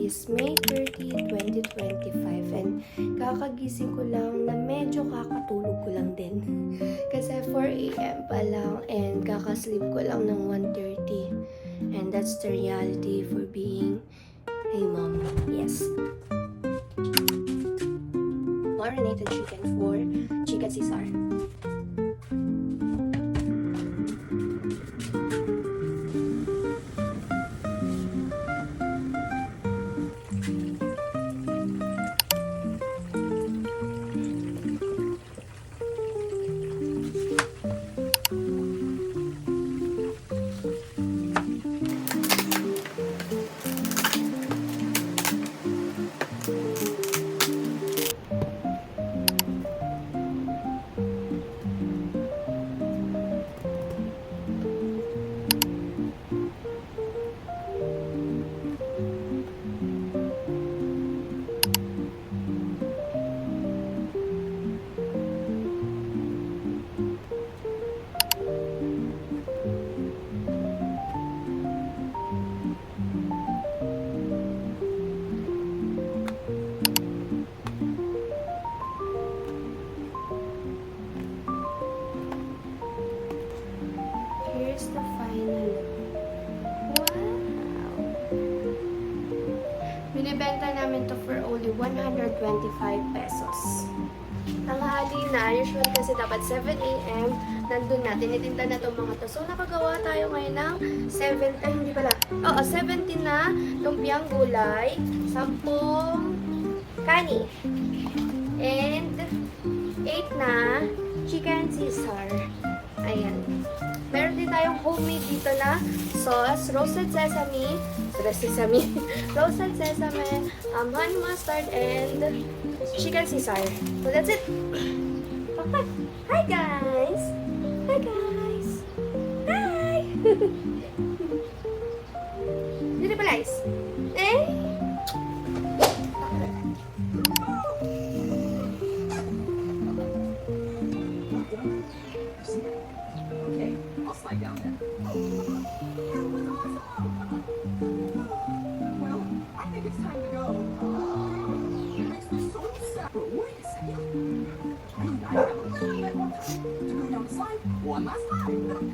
is May 30, 2025 and kakagising ko lang na medyo kakatulog ko lang din. Kasi 4 a.m. pa lang and kakasleep ko lang ng 1:30. And that's the reality for being a mom. Yes. Marinated chicken for chicken Caesar. Here's the final look. Wow! Binibenta namin to for only 125 pesos. Tanghali na. Usually kasi dapat 7 a.m. nandun na. Tinitinda na itong mga to. So, nakagawa tayo ngayon ng 17 na lumpiang gulay, 10 kani, and 8 na chicken Caesar. Ayan. Meron din tayong homemade dito na sauce, roasted sesame, honey mustard, and chicken Caesar. So that's it. Okay. Hi guys! Hi guys! Hi! Dito pa guys. Eh? Okay, I'll slide down there. Well, I think it's time to go. It makes me so sad. But wait a second. I have a little bit more time to go down the slide one last time.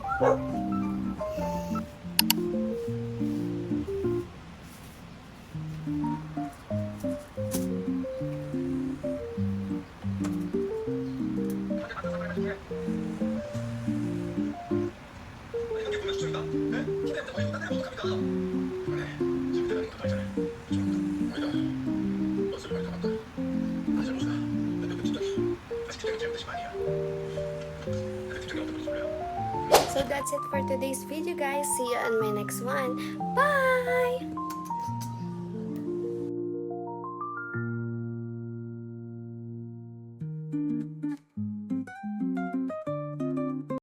So that's it for today's video guys. See you on my next one. Bye!